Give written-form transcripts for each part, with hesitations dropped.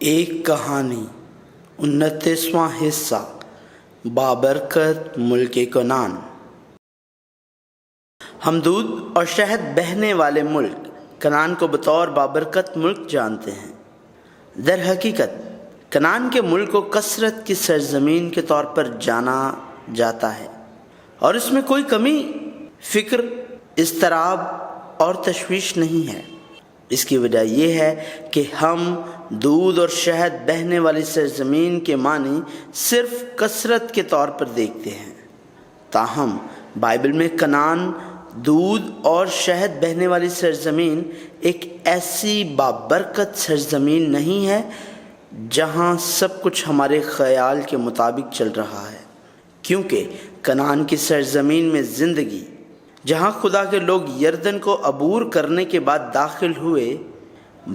ایک کہانی 29واں حصہ بابرکت ملک کنعان۔ ہم دودھ اور شہد بہنے والے ملک کنعان کو بطور بابرکت ملک جانتے ہیں۔ در حقیقت کنعان کے ملک کو کثرت کی سرزمین کے طور پر جانا جاتا ہے، اور اس میں کوئی کمی، فکر، اضطراب اور تشویش نہیں ہے۔ اس کی وجہ یہ ہے کہ ہم دودھ اور شہد بہنے والی سرزمین کے معنی صرف کثرت کے طور پر دیکھتے ہیں، تاہم بائبل میں کنعان دودھ اور شہد بہنے والی سرزمین ایک ایسی بابرکت سرزمین نہیں ہے جہاں سب کچھ ہمارے خیال کے مطابق چل رہا ہے، کیونکہ کنعان کی سرزمین میں زندگی، جہاں خدا کے لوگ یردن کو عبور کرنے کے بعد داخل ہوئے،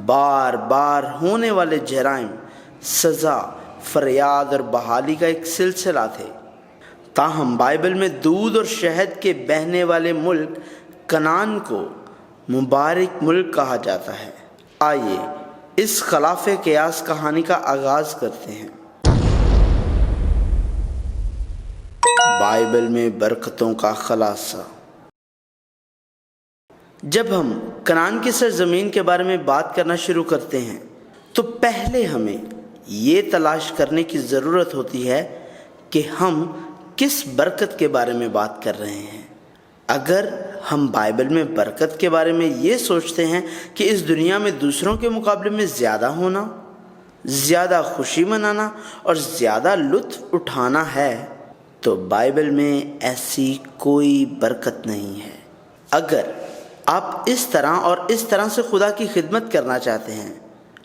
بار بار ہونے والے جرائم، سزا، فریاد اور بحالی کا ایک سلسلہ تھے۔ تاہم بائبل میں دودھ اور شہد کے بہنے والے ملک کنعان کو مبارک ملک کہا جاتا ہے۔ آئیے اس خلاف قیاس کہانی کا آغاز کرتے ہیں۔ بائبل میں برکتوں کا خلاصہ۔ جب ہم کنعان کی سرزمین کے بارے میں بات کرنا شروع کرتے ہیں تو پہلے ہمیں یہ تلاش کرنے کی ضرورت ہوتی ہے کہ ہم کس برکت کے بارے میں بات کر رہے ہیں۔ اگر ہم بائبل میں برکت کے بارے میں یہ سوچتے ہیں کہ اس دنیا میں دوسروں کے مقابلے میں زیادہ ہونا، زیادہ خوشی منانا اور زیادہ لطف اٹھانا ہے، تو بائبل میں ایسی کوئی برکت نہیں ہے۔ اگر آپ اس طرح سے خدا کی خدمت کرنا چاہتے ہیں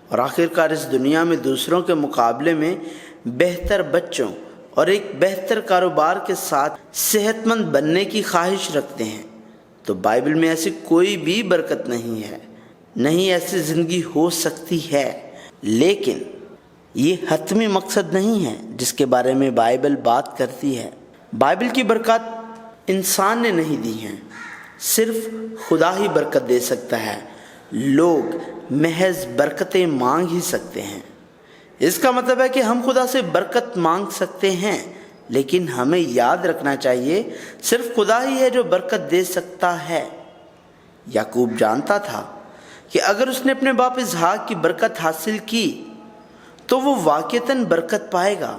اور آخرکار اس دنیا میں دوسروں کے مقابلے میں بہتر بچوں اور ایک بہتر کاروبار کے ساتھ صحت مند بننے کی خواہش رکھتے ہیں، تو بائبل میں ایسی کوئی بھی برکت نہیں ہے، نہیں ایسی زندگی ہو سکتی ہے۔ لیکن یہ حتمی مقصد نہیں ہے جس کے بارے میں بائبل بات کرتی ہے۔ بائبل کی برکات انسان نے نہیں دی ہیں، صرف خدا ہی برکت دے سکتا ہے۔ لوگ محض برکتیں مانگ ہی سکتے ہیں۔ اس کا مطلب ہے کہ ہم خدا سے برکت مانگ سکتے ہیں، لیکن ہمیں یاد رکھنا چاہیے صرف خدا ہی ہے جو برکت دے سکتا ہے۔ یعقوب جانتا تھا کہ اگر اس نے اپنے باپ اسحاق کی برکت حاصل کی تو وہ واقعتاً برکت پائے گا،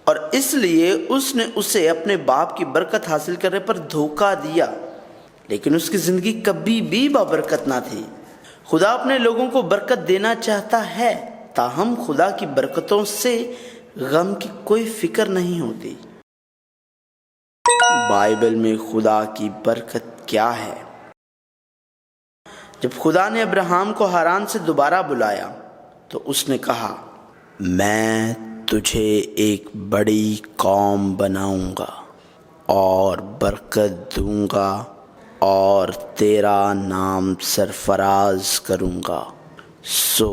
اور اس لیے اس نے اسے اپنے باپ کی برکت حاصل کرنے پر دھوکہ دیا، لیکن اس کی زندگی کبھی بھی بابرکت نہ تھی۔ خدا اپنے لوگوں کو برکت دینا چاہتا ہے، تاہم خدا کی برکتوں سے غم کی کوئی فکر نہیں ہوتی۔ بائبل میں خدا کی برکت کیا ہے؟ جب خدا نے ابراہیم کو حران سے دوبارہ بلایا تو اس نے کہا، میں تجھے ایک بڑی قوم بناؤں گا اور برکت دوں گا اور تیرا نام سرفراز کروں گا، سو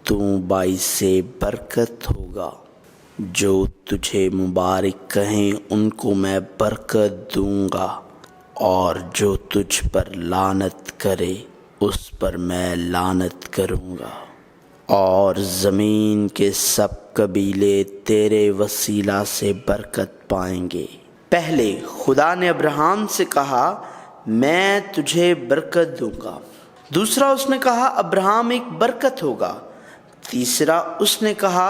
تو باعث برکت ہوگا۔ جو تجھے مبارک کہیں ان کو میں برکت دوں گا، اور جو تجھ پر لعنت کرے اس پر میں لعنت کروں گا، اور زمین کے سب قبیلے تیرے وسیلہ سے برکت پائیں گے۔ پہلے خدا نے ابراہیم سے کہا، میں تجھے برکت دوں گا۔ دوسرا اس نے کہا ابراہیم ایک برکت ہوگا۔ تیسرا اس نے کہا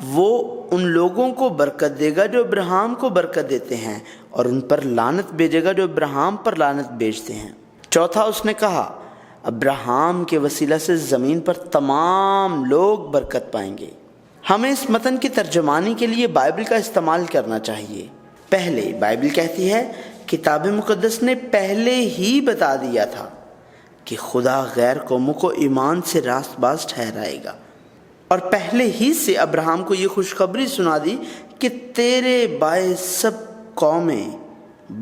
وہ ان لوگوں کو برکت دے گا جو ابراہیم کو برکت دیتے ہیں، اور ان پر لعنت بھیجے گا جو ابراہیم پر لعنت بھیجتے ہیں۔ چوتھا اس نے کہا ابراہیم کے وسیلہ سے زمین پر تمام لوگ برکت پائیں گے۔ ہمیں اس متن کی ترجمانی کے لیے بائبل کا استعمال کرنا چاہیے۔ پہلے بائبل کہتی ہے کتاب مقدس نے پہلے ہی بتا دیا تھا کہ خدا غیر قوموں کو ایمان سے راست باز ٹھہرائے گا، اور پہلے ہی سے ابراہیم کو یہ خوشخبری سنا دی کہ تیرے باعث سب قومیں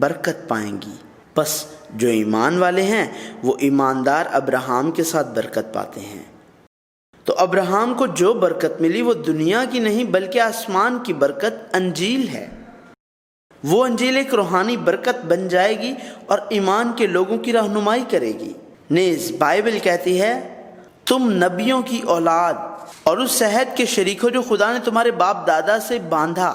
برکت پائیں گی۔ بس جو ایمان والے ہیں وہ ایماندار ابراہیم کے ساتھ برکت پاتے ہیں۔ تو ابراہیم کو جو برکت ملی وہ دنیا کی نہیں بلکہ آسمان کی برکت انجیل ہے۔ وہ انجیل ایک روحانی برکت بن جائے گی اور ایمان کے لوگوں کی رہنمائی کرے گی۔ نیز بائبل کہتی ہے تم نبیوں کی اولاد اور اس عہد کے شریک ہو جو خدا نے تمہارے باپ دادا سے باندھا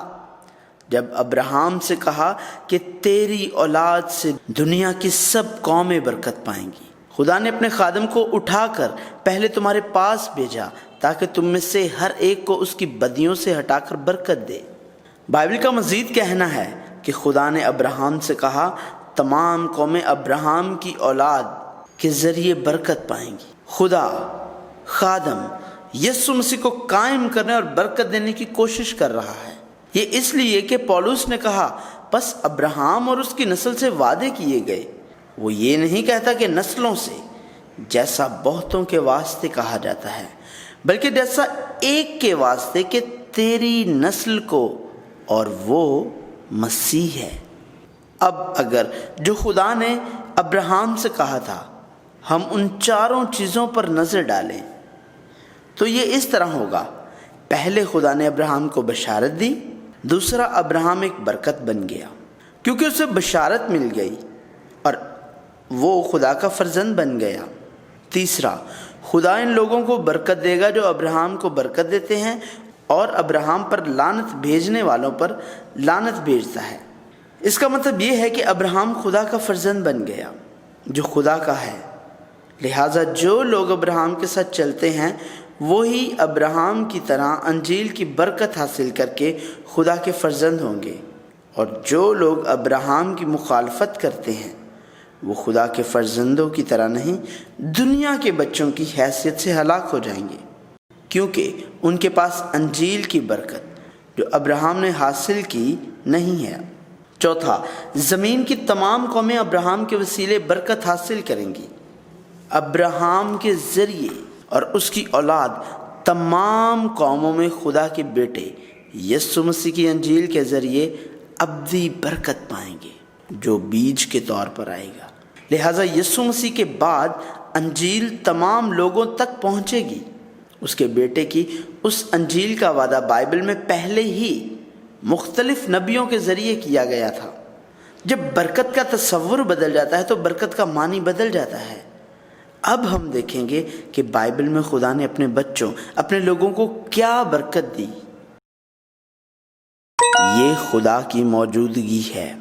جب ابراہیم سے کہا کہ تیری اولاد سے دنیا کی سب قومیں برکت پائیں گی۔ خدا نے اپنے خادم کو اٹھا کر پہلے تمہارے پاس بھیجا تاکہ تم میں سے ہر ایک کو اس کی بدیوں سے ہٹا کر برکت دے۔ بائبل کا مزید کہنا ہے کہ خدا نے ابراہیم سے کہا تمام قومیں ابراہیم کی اولاد کے ذریعے برکت پائیں گی۔ خدا خادم یسوع مسیح کو قائم کرنے اور برکت دینے کی کوشش کر رہا ہے۔ یہ اس لیے کہ پولس نے کہا پس ابراہیم اور اس کی نسل سے وعدے کیے گئے۔ وہ یہ نہیں کہتا کہ نسلوں سے جیسا بہتوں کے واسطے کہا جاتا ہے، بلکہ جیسا ایک کے واسطے کہ تیری نسل کو، اور وہ مسیح ہے۔ اب اگر جو خدا نے ابراہیم سے کہا تھا ہم ان چاروں چیزوں پر نظر ڈالیں تو یہ اس طرح ہوگا۔ پہلے خدا نے ابراہیم کو بشارت دی، دوسرا ابراہیم ایک برکت بن گیا کیونکہ اسے بشارت مل گئی اور وہ خدا کا فرزند بن گیا۔ تیسرا، خدا ان لوگوں کو برکت دے گا جو ابراہیم کو برکت دیتے ہیں اور ابراہیم پر لعنت بھیجنے والوں پر لعنت بھیجتا ہے۔ اس کا مطلب یہ ہے کہ ابراہیم خدا کا فرزند بن گیا جو خدا کا ہے، لہٰذا جو لوگ ابراہیم کے ساتھ چلتے ہیں وہی ابراہیم کی طرح انجیل کی برکت حاصل کر کے خدا کے فرزند ہوں گے، اور جو لوگ ابراہیم کی مخالفت کرتے ہیں وہ خدا کے فرزندوں کی طرح نہیں، دنیا کے بچوں کی حیثیت سے ہلاک ہو جائیں گے، کیونکہ ان کے پاس انجیل کی برکت جو ابراہیم نے حاصل کی نہیں ہے۔ چوتھا، زمین کی تمام قومیں ابراہیم کے وسیلے برکت حاصل کریں گی۔ ابراہیم کے ذریعے اور اس کی اولاد تمام قوموں میں خدا کے بیٹے یسوع مسیح کی انجیل کے ذریعے ابدی برکت پائیں گے جو بیج کے طور پر آئے گا۔ لہٰذا یسوع مسیح کے بعد انجیل تمام لوگوں تک پہنچے گی۔ اس کے بیٹے کی اس انجیل کا وعدہ بائبل میں پہلے ہی مختلف نبیوں کے ذریعے کیا گیا تھا۔ جب برکت کا تصور بدل جاتا ہے تو برکت کا معنی بدل جاتا ہے۔ اب ہم دیکھیں گے کہ بائبل میں خدا نے اپنے بچوں، اپنے لوگوں کو کیا برکت دی۔ یہ خدا کی موجودگی ہے۔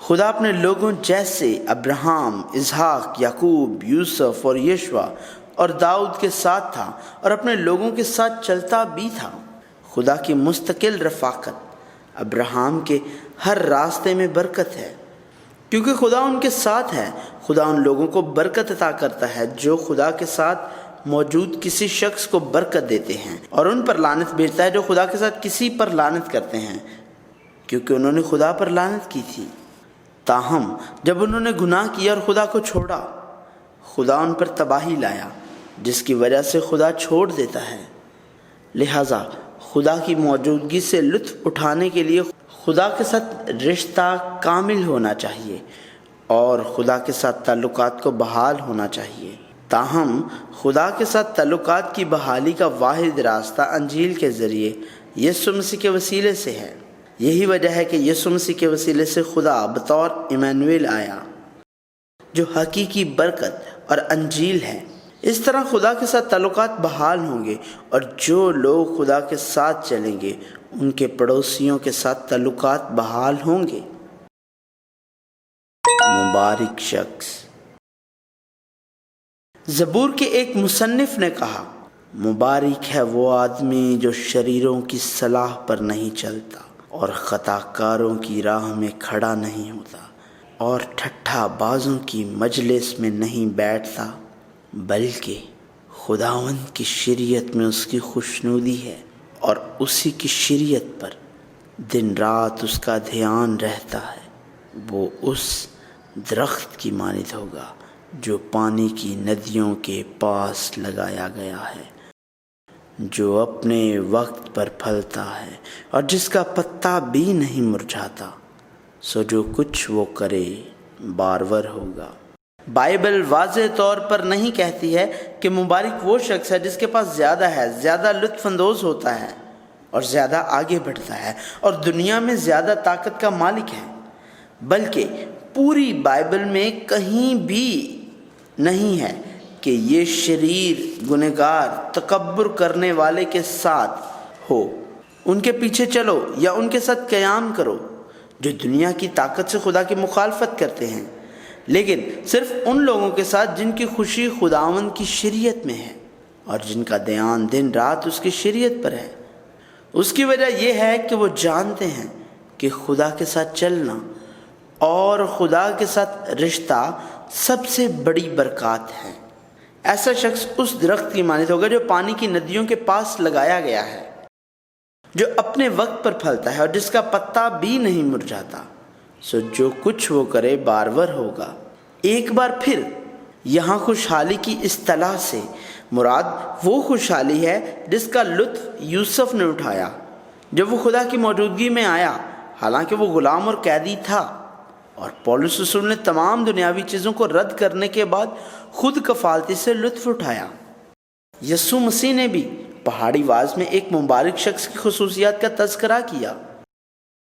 خدا اپنے لوگوں جیسے ابراہیم، اسحاق، یعقوب، یوسف اور یشوع اور داؤد کے ساتھ تھا اور اپنے لوگوں کے ساتھ چلتا بھی تھا۔ خدا کی مستقل رفاقت ابراہیم کے ہر راستے میں برکت ہے، کیونکہ خدا ان کے ساتھ ہے۔ خدا ان لوگوں کو برکت عطا کرتا ہے جو خدا کے ساتھ موجود کسی شخص کو برکت دیتے ہیں، اور ان پر لعنت بھیجتا ہے جو خدا کے ساتھ کسی پر لعنت کرتے ہیں، کیونکہ انہوں نے خدا پر لعنت کی تھی۔ تاہم جب انہوں نے گناہ کیا اور خدا کو چھوڑا، خدا ان پر تباہی لایا، جس کی وجہ سے خدا چھوڑ دیتا ہے۔ لہٰذا خدا کی موجودگی سے لطف اٹھانے کے لیے خدا کے ساتھ رشتہ کامل ہونا چاہیے اور خدا کے ساتھ تعلقات کو بحال ہونا چاہیے۔ تاہم خدا کے ساتھ تعلقات کی بحالی کا واحد راستہ انجیل کے ذریعے یسوع مسیح کے وسیلے سے ہے۔ یہی وجہ ہے کہ یسوع مسیح کے وسیلے سے خدا بطور ایمانویل آیا، جو حقیقی برکت اور انجیل ہے۔ اس طرح خدا کے ساتھ تعلقات بحال ہوں گے، اور جو لوگ خدا کے ساتھ چلیں گے ان کے پڑوسیوں کے ساتھ تعلقات بحال ہوں گے۔ مبارک شخص۔ زبور کے ایک مصنف نے کہا، مبارک ہے وہ آدمی جو شریروں کی صلاح پر نہیں چلتا اور خطا کاروں کی راہ میں کھڑا نہیں ہوتا اور ٹھٹھا بازوں کی مجلس میں نہیں بیٹھتا، بلکہ خداوند کی شریعت میں اس کی خوشنودی ہے اور اسی کی شریعت پر دن رات اس کا دھیان رہتا ہے۔ وہ اس درخت کی مانند ہوگا جو پانی کی ندیوں کے پاس لگایا گیا ہے، جو اپنے وقت پر پھلتا ہے اور جس کا پتا بھی نہیں مرجھاتا، سو جو کچھ وہ کرے بارور ہوگا۔ بائبل واضح طور پر نہیں کہتی ہے کہ مبارک وہ شخص ہے جس کے پاس زیادہ ہے، زیادہ لطف اندوز ہوتا ہے اور زیادہ آگے بڑھتا ہے اور دنیا میں زیادہ طاقت کا مالک ہے، بلکہ پوری بائبل میں کہیں بھی نہیں ہے کہ یہ شریر گنہگار تکبر کرنے والے کے ساتھ ہو، ان کے پیچھے چلو یا ان کے ساتھ قیام کرو جو دنیا کی طاقت سے خدا کی مخالفت کرتے ہیں، لیکن صرف ان لوگوں کے ساتھ جن کی خوشی خداوند کی شریعت میں ہے اور جن کا دھیان دن رات اس کی شریعت پر ہے۔ اس کی وجہ یہ ہے کہ وہ جانتے ہیں کہ خدا کے ساتھ چلنا اور خدا کے ساتھ رشتہ سب سے بڑی برکات ہے۔ ایسا شخص اس درخت کی مانند ہوگا جو پانی کی ندیوں کے پاس لگایا گیا ہے، جو اپنے وقت پر پھلتا ہے اور جس کا پتا بھی نہیں مرجھاتا، سو جو کچھ وہ کرے بارور ہوگا۔ ایک بار پھر یہاں خوشحالی کی اصطلاح سے مراد وہ خوشحالی ہے جس کا لطف یوسف نے اٹھایا جب وہ خدا کی موجودگی میں آیا، حالانکہ وہ غلام اور قیدی تھا، اور پولس رسول نے تمام دنیاوی چیزوں کو رد کرنے کے بعد خود کفالتی سے لطف اٹھایا۔ یسوع مسیح نے بھی پہاڑی واز میں ایک مبارک شخص کی خصوصیات کا تذکرہ کیا۔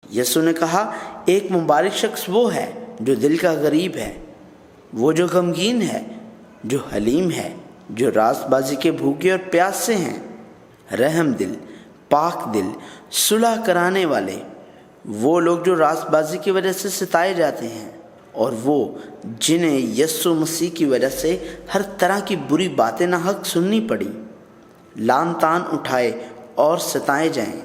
یسوع نے کہا، ایک مبارک شخص وہ ہے جو دل کا غریب ہے، وہ جو غمگین ہے، جو حلیم ہے، جو راست بازی کے بھوکے اور پیاسے ہیں، رحم دل، پاک دل، صلح کرانے والے، وہ لوگ جو راست بازی کی وجہ سے ستائے جاتے ہیں، اور وہ جنہیں یسوع مسیح کی وجہ سے ہر طرح کی بری باتیں نہ حق سننی پڑی، لان تان اٹھائے اور ستائے جائیں۔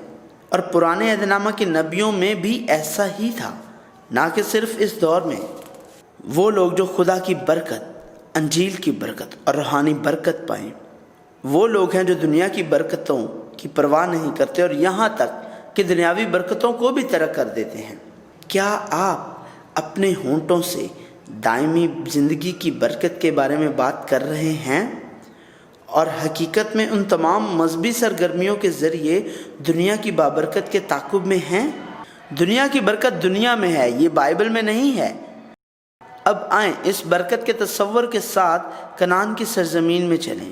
اور پرانے عہد نامہ کے نبیوں میں بھی ایسا ہی تھا، نہ کہ صرف اس دور میں۔ وہ لوگ جو خدا کی برکت، انجیل کی برکت اور روحانی برکت پائیں، وہ لوگ ہیں جو دنیا کی برکتوں کی پرواہ نہیں کرتے اور یہاں تک کہ دنیاوی برکتوں کو بھی ترک کر دیتے ہیں۔ کیا آپ اپنے ہونٹوں سے دائمی زندگی کی برکت کے بارے میں بات کر رہے ہیں اور حقیقت میں ان تمام مذہبی سرگرمیوں کے ذریعے دنیا کی بابرکت کے تعاقب میں ہیں؟ دنیا کی برکت دنیا میں ہے، یہ بائبل میں نہیں ہے۔ اب آئیں اس برکت کے تصور کے ساتھ کنعان کی سرزمین میں چلیں۔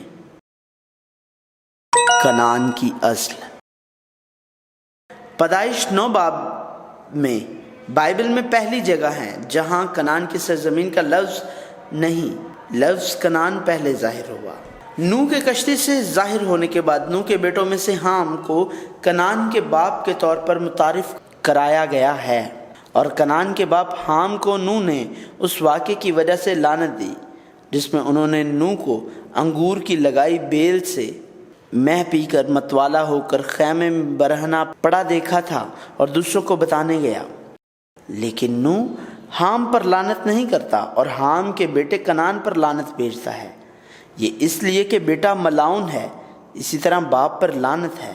کنعان کی اصل۔ پیدائش 9 باب میں بائبل میں پہلی جگہ ہے جہاں کنعان کی سرزمین کا لفظ نہیں، لفظ کنعان پہلے ظاہر ہوا۔ نوح کے کشتی سے ظاہر ہونے کے بعد نوح کے بیٹوں میں سے حام کو کنعان کے باپ کے طور پر متعارف کرایا گیا ہے، اور کنعان کے باپ حام کو نوح نے اس واقعے کی وجہ سے لعنت دی جس میں انہوں نے نوح کو انگور کی لگائی بیل سے مہ پی کر متوالا ہو کر خیمے میں برہنہ پڑا دیکھا تھا اور دوسروں کو بتانے گیا۔ لیکن نوح حام پر لعنت نہیں کرتا اور حام کے بیٹے کنعان پر لعنت بھیجتا ہے۔ یہ اس لیے کہ بیٹا ملاؤن ہے، اسی طرح باپ پر لعنت ہے،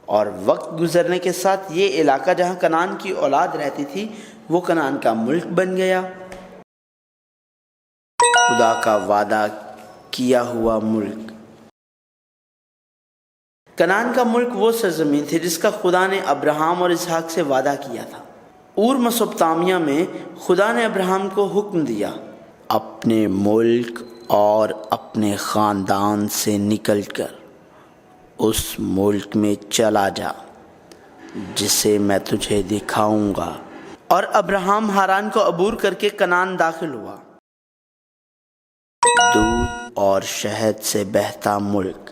اور وقت گزرنے کے ساتھ یہ علاقہ جہاں کنعان کی اولاد رہتی تھی وہ کنعان کا ملک بن گیا۔ خدا کا وعدہ کیا ہوا ملک۔ کنعان کا ملک وہ سرزمین تھی جس کا خدا نے ابراہیم اور اسحاق سے وعدہ کیا تھا۔ اور میسوپوٹامیہ میں خدا نے ابراہیم کو حکم دیا، اپنے ملک اور اپنے خاندان سے نکل کر اس ملک میں چلا جا جسے میں تجھے دکھاؤں گا۔ اور ابراہیم ہاران کو عبور کر کے کنعان داخل ہوا، دودھ اور شہد سے بہتا ملک۔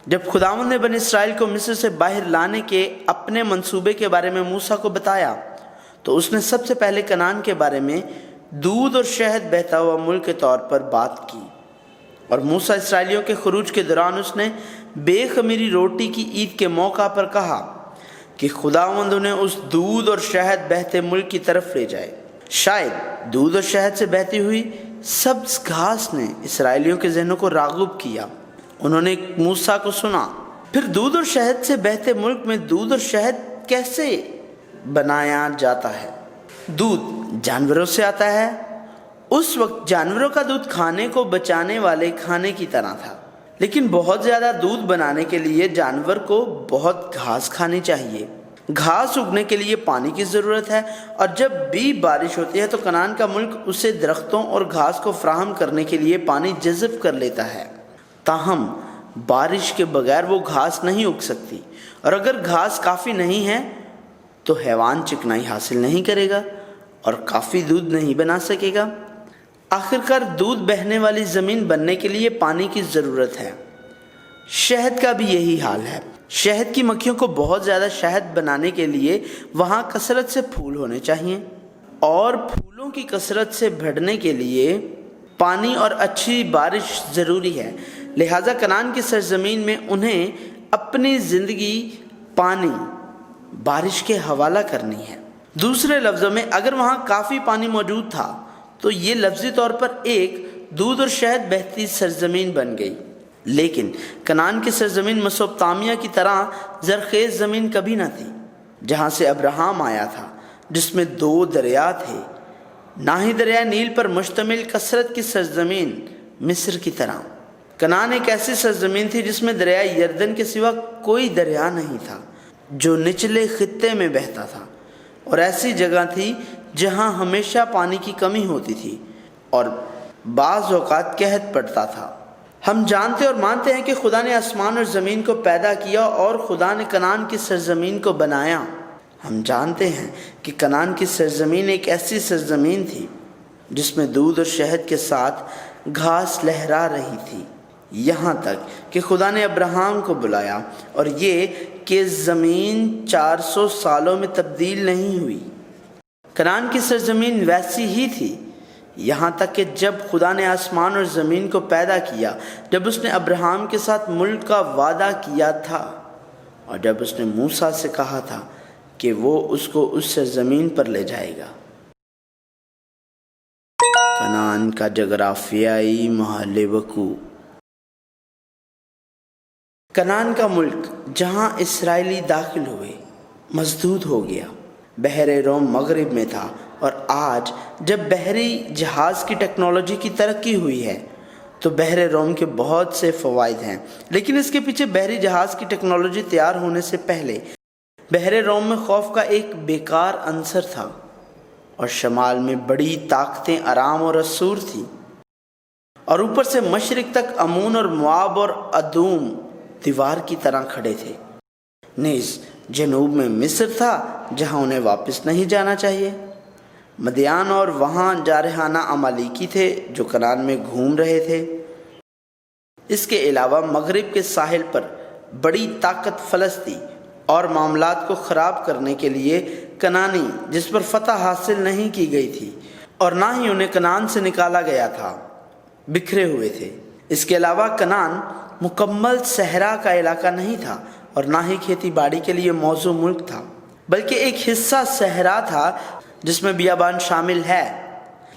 جب خداوند نے بنی اسرائیل کو مصر سے باہر لانے کے اپنے منصوبے کے بارے میں موسیٰ کو بتایا تو اس نے سب سے پہلے کنعان کے بارے میں دودھ اور شہد بہتا ہوا ملک کے طور پر بات کی۔ اور موسیٰ اسرائیلیوں کے خروج کے دوران اس نے بے خمیری روٹی کی عید کے موقع پر کہا کہ خداوند انہیں اس دودھ اور شہد بہتے ملک کی طرف لے جائے۔ شاید دودھ اور شہد سے بہتی ہوئی سبز گھاس نے اسرائیلیوں کے ذہنوں کو راغب کیا۔ انہوں نے موسیٰ کو سنا، پھر دودھ اور شہد سے بہتے ملک میں دودھ اور شہد کیسے بنایا جاتا ہے؟ دودھ جانوروں سے آتا ہے۔ اس وقت جانوروں کا دودھ کھانے کو بچانے والے کھانے کی طرح تھا، لیکن بہت زیادہ دودھ بنانے کے لیے جانور کو بہت گھاس کھانی چاہیے۔ گھاس اگنے کے لیے پانی کی ضرورت ہے، اور جب بھی بارش ہوتی ہے تو کنعان کا ملک اسے درختوں اور گھاس کو فراہم کرنے کے لیے پانی جذب کر لیتا ہے۔ تاہم بارش کے بغیر وہ گھاس نہیں اگ سکتی، اور اگر گھاس کافی نہیں ہے تو حیوان چکنائی حاصل نہیں کرے گا اور کافی دودھ نہیں بنا سکے گا۔ آخرکار دودھ بہنے والی زمین بننے کے لیے پانی کی ضرورت ہے۔ شہد کا بھی یہی حال ہے۔ شہد کی مکھیوں کو بہت زیادہ شہد بنانے کے لیے وہاں کثرت سے پھول ہونے چاہیے، اور پھولوں کی کثرت سے بڑھنے کے لیے پانی اور اچھی بارش ضروری ہے۔ لہٰذا کنعان کی سرزمین میں انہیں اپنی زندگی پانی، بارش کے حوالہ کرنی ہے۔ دوسرے لفظوں میں اگر وہاں کافی پانی موجود تھا تو یہ لفظی طور پر ایک دودھ اور شہد بہتی سرزمین بن گئی، لیکن کنعان کی سرزمین میسوپوٹامیہ کی طرح زرخیز زمین کبھی نہ تھی، جہاں سے ابراہیم آیا تھا، جس میں 2 دریا تھے، نہ ہی دریائے نیل پر مشتمل کثرت کی سرزمین مصر کی طرح۔ کنعان ایک ایسی سرزمین تھی جس میں دریائے یردن کے سوا کوئی دریا نہیں تھا جو نچلے خطے میں بہتا تھا، اور ایسی جگہ تھی جہاں ہمیشہ پانی کی کمی ہوتی تھی اور بعض اوقات قحط پڑتا تھا۔ ہم جانتے اور مانتے ہیں کہ خدا نے آسمان اور زمین کو پیدا کیا اور خدا نے کنعان کی سرزمین کو بنایا۔ ہم جانتے ہیں کہ کنعان کی سرزمین ایک ایسی سرزمین تھی جس میں دودھ اور شہد کے ساتھ گھاس لہرا رہی تھی، یہاں تک کہ خدا نے ابراہیم کو بلایا، اور یہ کہ زمین 400 سالوں میں تبدیل نہیں ہوئی۔ کنعان کی سرزمین ویسی ہی تھی یہاں تک کہ جب خدا نے آسمان اور زمین کو پیدا کیا، جب اس نے ابراہیم کے ساتھ ملک کا وعدہ کیا تھا، اور جب اس نے موسیٰ سے کہا تھا کہ وہ اس کو اس سرزمین پر لے جائے گا۔ کنعان کا جغرافیائی محل وقوع۔ کنعان کا ملک جہاں اسرائیلی داخل ہوئے مسدود ہو گیا۔ بحر روم مغرب میں تھا، اور آج جب بحری جہاز کی ٹیکنالوجی کی ترقی ہوئی ہے تو بحر روم کے بہت سے فوائد ہیں، لیکن اس کے پیچھے بحری جہاز کی ٹیکنالوجی تیار ہونے سے پہلے بحر روم میں خوف کا ایک بیکار عنصر تھا، اور شمال میں بڑی طاقتیں ارام اور اسور تھیں، اور اوپر سے مشرق تک امون اور مواب اور ادوم دیوار کی طرح کھڑے تھے۔ نیز جنوب میں مصر تھا جہاں انہیں واپس نہیں جانا چاہیے، مدیان اور وہاں جارحانہ عمالیکی تھے جو کنعان میں گھوم رہے تھے۔ اس کے علاوہ مغرب کے ساحل پر بڑی طاقت فلس تھی، اور معاملات کو خراب کرنے کے لیے کنعانی جس پر فتح حاصل نہیں کی گئی تھی، اور نہ ہی انہیں کنعان سے نکالا گیا تھا، بکھرے ہوئے تھے۔ اس کے علاوہ کنعان مکمل صحرا کا علاقہ نہیں تھا، اور نہ ہی کھیتی باڑی کے لیے موزوں ملک تھا، بلکہ ایک حصہ صحرا تھا جس میں بیابان شامل ہے۔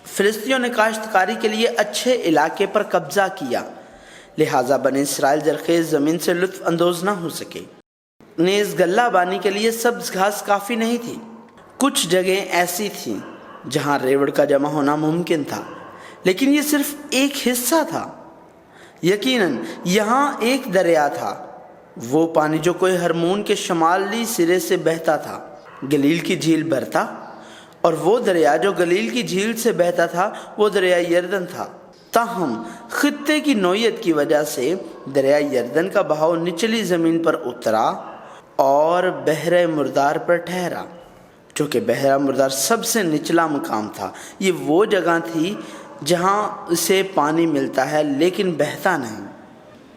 فلسطینیوں نے کاشتکاری کے لیے اچھے علاقے پر قبضہ کیا، لہٰذا بنی اسرائیل زرخیز زمین سے لطف اندوز نہ ہو سکے۔ نیز غلہ بانی کے لیے سبز گھاس کافی نہیں تھی۔ کچھ جگہیں ایسی تھیں جہاں ریوڑ کا جمع ہونا ممکن تھا، لیکن یہ صرف ایک حصہ تھا۔ یقیناً یہاں ایک دریا تھا، وہ پانی جو کوہ ہرمون کے شمالی سرے سے بہتا تھا، گلیل کی جھیل برتا، اور وہ دریا جو گلیل کی جھیل سے بہتا تھا وہ دریا یردن تھا۔ تاہم خطے کی نوعیت کی وجہ سے دریا یردن کا بہاؤ نچلی زمین پر اترا اور بحر مردار پر ٹھہرا، جو کہ بحر مردار سب سے نچلا مقام تھا۔ یہ وہ جگہ تھی جہاں اسے پانی ملتا ہے لیکن بہتا نہیں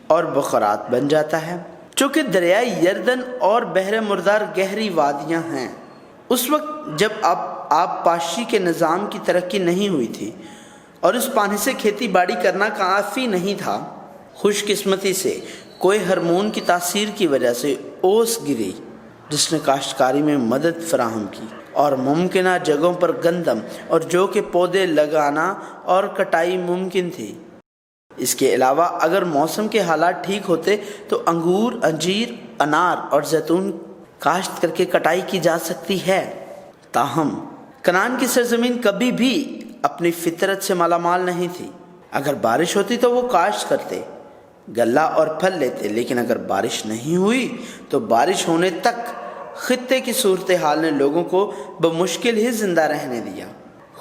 اور بخارات بن جاتا ہے، چونکہ دریائے یردن اور بحر مردار گہری وادیاں ہیں۔ اس وقت جب آب پاشی کے نظام کی ترقی نہیں ہوئی تھی اور اس پانی سے کھیتی باڑی کرنا کافی نہیں تھا، خوش قسمتی سے کوہ ہرمون کی تاثیر کی وجہ سے اوس گری جس نے کاشتکاری میں مدد فراہم کی اور ممکنہ جگہوں پر گندم اور جو کے پودے لگانا اور کٹائی ممکن تھی۔ اس کے علاوہ اگر موسم کے حالات ٹھیک ہوتے تو انگور، انجیر، انار اور زیتون کاشت کر کے کٹائی کی جا سکتی ہے۔ تاہم کنعان کی سرزمین کبھی بھی اپنی فطرت سے مالا مال نہیں تھی۔ اگر بارش ہوتی تو وہ کاشت کرتے، غلہ اور پھل لیتے، لیکن اگر بارش نہیں ہوئی تو بارش ہونے تک خطے کی صورتحال نے لوگوں کو بمشکل ہی زندہ رہنے دیا۔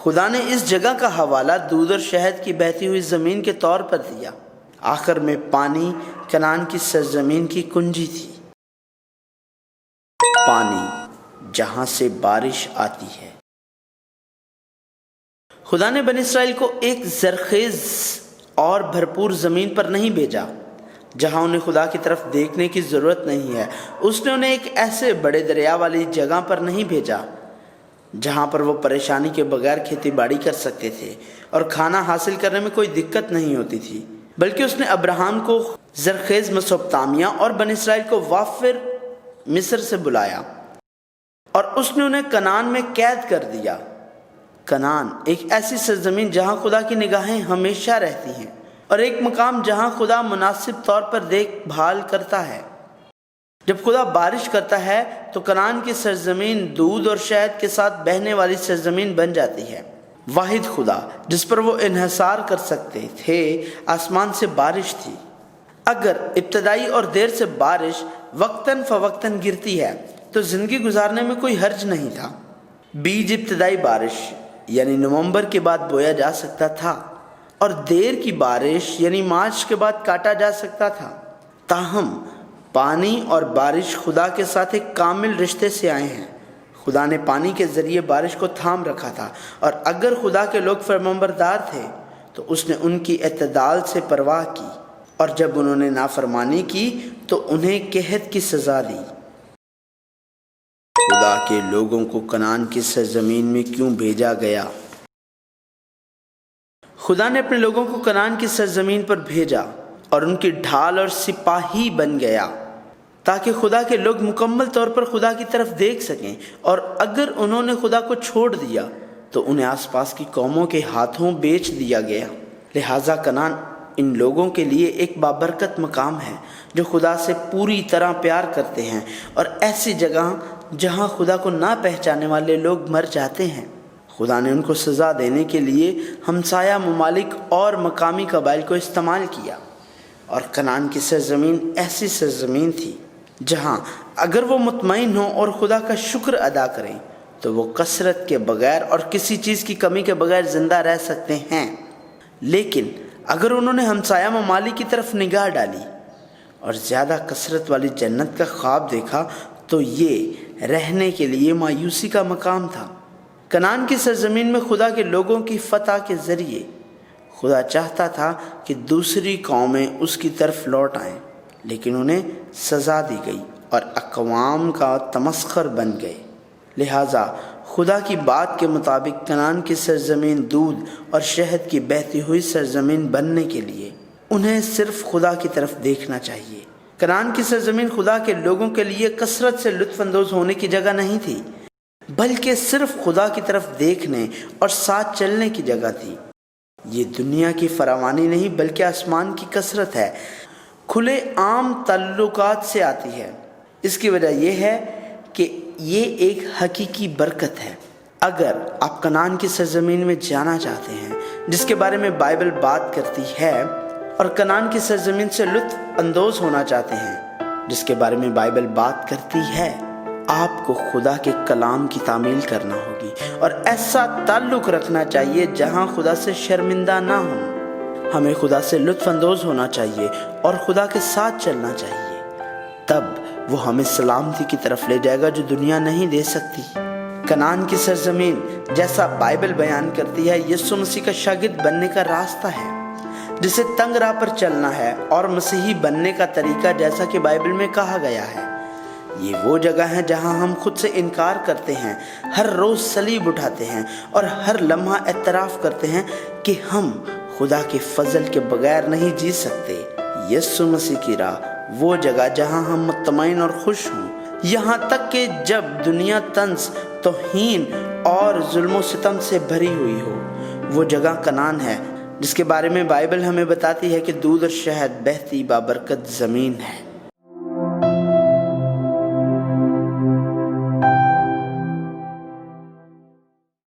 خدا نے اس جگہ کا حوالہ دودھ اور شہد کی بہتی ہوئی زمین کے طور پر دیا۔ آخر میں پانی کنعان کی سرزمین کی کنجی تھی، پانی جہاں سے بارش آتی ہے۔ خدا نے بنی اسرائیل کو ایک زرخیز اور بھرپور زمین پر نہیں بھیجا جہاں انہیں خدا کی طرف دیکھنے کی ضرورت نہیں ہے۔ اس نے انہیں ایک ایسے بڑے دریا والی جگہ پر نہیں بھیجا جہاں پر وہ پریشانی کے بغیر کھیتی باڑی کر سکتے تھے اور کھانا حاصل کرنے میں کوئی دقت نہیں ہوتی تھی، بلکہ اس نے ابراہیم کو زرخیز میسوپوٹامیہ اور بنی اسرائیل کو وافر مصر سے بلایا اور اس نے انہیں کنعان میں قید کر دیا۔ کنعان ایک ایسی سرزمین جہاں خدا کی نگاہیں ہمیشہ رہتی ہیں اور ایک مقام جہاں خدا مناسب طور پر دیکھ بھال کرتا ہے۔ جب خدا بارش کرتا ہے تو کنعان کی سرزمین دودھ اور شہد کے ساتھ بہنے والی سرزمین بن جاتی ہے۔ واحد خدا جس پر وہ انحصار کر سکتے تھے آسمان سے بارش تھی۔ اگر ابتدائی اور دیر سے بارش وقتاً فوقتاً گرتی ہے تو زندگی گزارنے میں کوئی حرج نہیں تھا۔ بیج ابتدائی بارش یعنی نومبر کے بعد بویا جا سکتا تھا اور دیر کی بارش یعنی مارچ کے بعد کاٹا جا سکتا تھا۔ تاہم پانی اور بارش خدا کے ساتھ ایک کامل رشتے سے آئے ہیں۔ خدا نے پانی کے ذریعے بارش کو تھام رکھا تھا، اور اگر خدا کے لوگ فرمانبردار تھے تو اس نے ان کی اعتدال سے پرواہ کی، اور جب انہوں نے نافرمانی کی تو انہیں قحط کی سزا دی۔ خدا کے لوگوں کو کنعان کی سرزمین میں کیوں بھیجا گیا؟ خدا نے اپنے لوگوں کو کنعان کی سرزمین پر بھیجا اور ان کی ڈھال اور سپاہی بن گیا تاکہ خدا کے لوگ مکمل طور پر خدا کی طرف دیکھ سکیں، اور اگر انہوں نے خدا کو چھوڑ دیا تو انہیں آس پاس کی قوموں کے ہاتھوں بیچ دیا گیا۔ لہٰذا کنعان ان لوگوں کے لیے ایک بابرکت مقام ہے جو خدا سے پوری طرح پیار کرتے ہیں، اور ایسی جگہ جہاں خدا کو نہ پہچانے والے لوگ مر جاتے ہیں۔ خدا نے ان کو سزا دینے کے لیے ہمسایہ ممالک اور مقامی قبائل کو استعمال کیا، اور کنعان کی سرزمین ایسی سرزمین تھی جہاں اگر وہ مطمئن ہوں اور خدا کا شکر ادا کریں تو وہ کثرت کے بغیر اور کسی چیز کی کمی کے بغیر زندہ رہ سکتے ہیں۔ لیکن اگر انہوں نے ہمسایہ ممالک کی طرف نگاہ ڈالی اور زیادہ کثرت والی جنت کا خواب دیکھا تو یہ رہنے کے لیے مایوسی کا مقام تھا۔ کنعان کی سرزمین میں خدا کے لوگوں کی فتح کے ذریعے خدا چاہتا تھا کہ دوسری قومیں اس کی طرف لوٹ آئیں، لیکن انہیں سزا دی گئی اور اقوام کا تمسخر بن گئے۔ لہٰذا خدا کی بات کے مطابق کنعان کی سرزمین دودھ اور شہد کی بہتی ہوئی سرزمین بننے کے لیے انہیں صرف خدا کی طرف دیکھنا چاہیے۔ کنعان کی سرزمین خدا کے لوگوں کے لیے کثرت سے لطف اندوز ہونے کی جگہ نہیں تھی، بلکہ صرف خدا کی طرف دیکھنے اور ساتھ چلنے کی جگہ تھی۔ یہ دنیا کی فراوانی نہیں بلکہ آسمان کی کثرت ہے، کھلے عام تعلقات سے آتی ہے۔ اس کی وجہ یہ ہے کہ یہ ایک حقیقی برکت ہے۔ اگر آپ کنعان کی سرزمین میں جانا چاہتے ہیں جس کے بارے میں بائبل بات کرتی ہے، اور کنعان کی سرزمین سے لطف اندوز ہونا چاہتے ہیں جس کے بارے میں بائبل بات کرتی ہے، آپ کو خدا کے کلام کی تعمیل کرنا ہوگی اور ایسا تعلق رکھنا چاہیے جہاں خدا سے شرمندہ نہ ہوں۔ ہمیں خدا سے لطف اندوز ہونا چاہیے اور خدا کے ساتھ چلنا چاہیے، تب وہ ہمیں سلامتی کی طرف لے جائے گا جو دنیا نہیں دے سکتی۔ کنعان کی سرزمین جیسا بائبل بیان کرتی ہے یسوع مسیح کا شاگرد بننے کا راستہ ہے، جسے تنگ راہ پر چلنا ہے، اور مسیحی بننے کا طریقہ جیسا کہ بائبل میں کہا گیا ہے۔ یہ وہ جگہ ہے جہاں ہم خود سے انکار کرتے ہیں، ہر روز صلیب اٹھاتے ہیں اور ہر لمحہ اعتراف کرتے ہیں کہ ہم خدا کے فضل کے بغیر نہیں جی سکتے۔ یسوع مسیح کی راہ وہ جگہ جہاں ہم مطمئن اور خوش ہوں، یہاں تک کہ جب دنیا طنز، توہین اور ظلم و ستم سے بھری ہوئی ہو۔ وہ جگہ کنعان ہے جس کے بارے میں بائبل ہمیں بتاتی ہے کہ دودھ اور شہد بہتی بابرکت زمین ہے۔